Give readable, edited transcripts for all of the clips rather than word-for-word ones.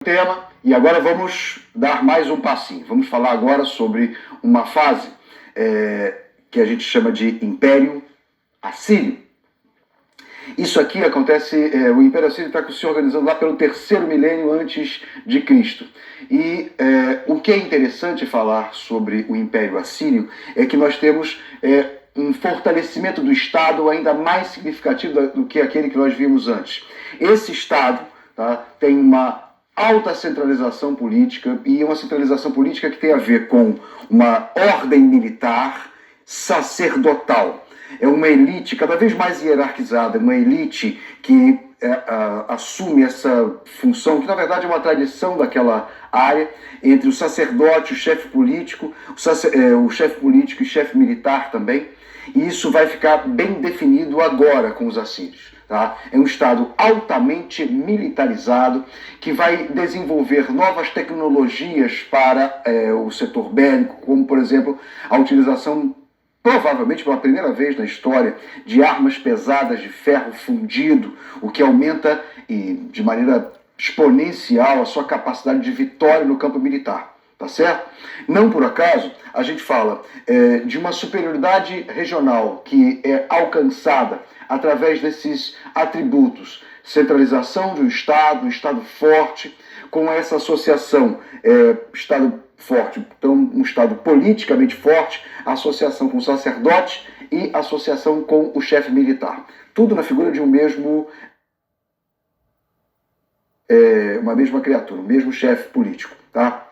Tema, e agora vamos dar mais um passinho. Vamos falar agora sobre uma fase que a gente chama de Império Assírio. Isso aqui acontece, o Império Assírio está se organizando lá pelo 3º milênio antes de Cristo. E o que é interessante falar sobre o Império Assírio é que nós temos um fortalecimento do Estado ainda mais significativo do que aquele que nós vimos antes. Esse Estado, tá, tem uma alta centralização política, e uma centralização política que tem a ver com uma ordem militar sacerdotal. É uma elite cada vez mais hierarquizada, uma elite que assume essa função, que na verdade é uma tradição daquela área, entre o sacerdote, o chefe político, o chefe político e chefe militar também, e isso vai ficar bem definido agora com os assírios. Tá? É um Estado altamente militarizado que vai desenvolver novas tecnologias para o setor bélico, como, por exemplo, a utilização, provavelmente pela primeira vez na história, de armas pesadas de ferro fundido, o que aumenta de maneira exponencial a sua capacidade de vitória no campo militar. Tá certo? Não por acaso, a gente fala de uma superioridade regional que é alcançada através desses atributos. Centralização de um Estado forte, com essa associação, Estado forte, então um Estado politicamente forte, associação com o sacerdote e associação com o chefe militar. Tudo na figura de uma mesma criatura, um mesmo chefe político, tá?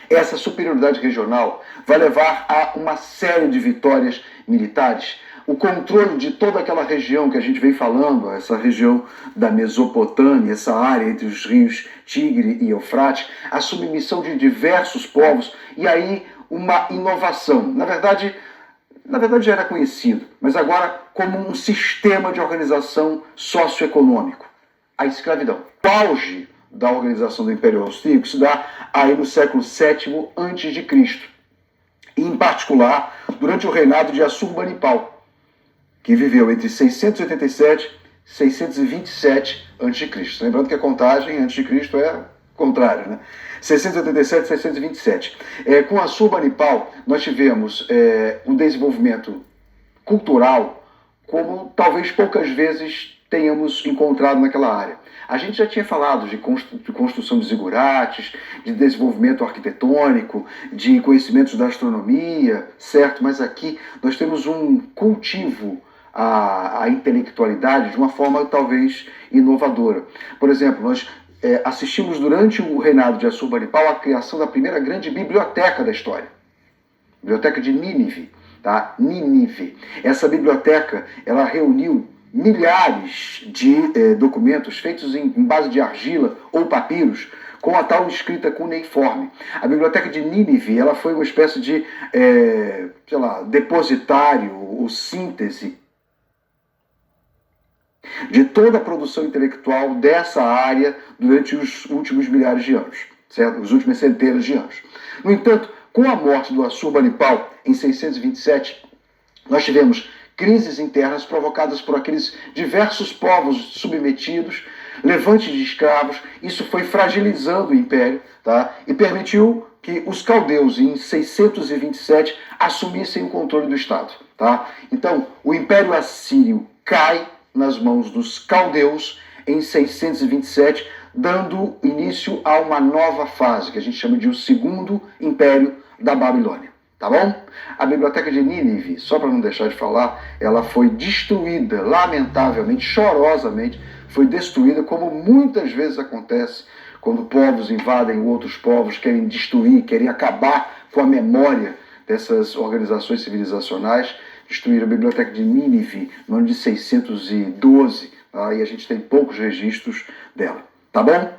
Essa superioridade regional vai levar a uma série de vitórias militares. O controle de toda aquela região que a gente vem falando, essa região da Mesopotâmia, essa área entre os rios Tigre e Eufrates, a submissão de diversos povos e aí uma inovação. Na verdade já era conhecido, mas agora como um sistema de organização socioeconômico. A escravidão. O auge da organização do Império Austríaco se dá aí no século VII a.C., e em particular durante o reinado de Assurbanipal, que viveu entre 687 e 627 a.C. Lembrando que a contagem antes de Cristo é contrária, né? 687 e 627. Com Assurbanipal, nós tivemos um desenvolvimento cultural como talvez poucas vezes tenhamos encontrado naquela área. A gente já tinha falado de construção de zigurates, de desenvolvimento arquitetônico, de conhecimentos da astronomia, certo? Mas aqui nós temos um cultivo à intelectualidade de uma forma talvez inovadora. Por exemplo, nós assistimos durante o reinado de Assurbanipal à criação da primeira grande biblioteca da história. Biblioteca de Nínive, tá? Nínive. Essa biblioteca, ela reuniu milhares de documentos feitos em base de argila ou papiros, com a tal escrita cuneiforme. A biblioteca de Nínive, ela foi uma espécie de, depositário ou síntese de toda a produção intelectual dessa área durante os últimos milhares de anos, certo? Os últimos centenas de anos. No entanto, com a morte do Assurbanipal em 627, nós tivemos crises internas provocadas por aqueles diversos povos submetidos, levantes de escravos. Isso foi fragilizando o império, tá? E permitiu que os caldeus, em 627, assumissem o controle do Estado. Tá? Então, o Império Assírio cai nas mãos dos caldeus em 627, dando início a uma nova fase, que a gente chama de o Segundo Império da Babilônia. Tá bom? A biblioteca de Nínive, só para não deixar de falar, ela foi destruída, lamentavelmente, chorosamente, foi destruída, como muitas vezes acontece quando povos invadem outros povos, querem destruir, querem acabar com a memória dessas organizações civilizacionais. Destruíram a biblioteca de Nínive no ano de 612, tá? E a gente tem poucos registros dela. Tá bom?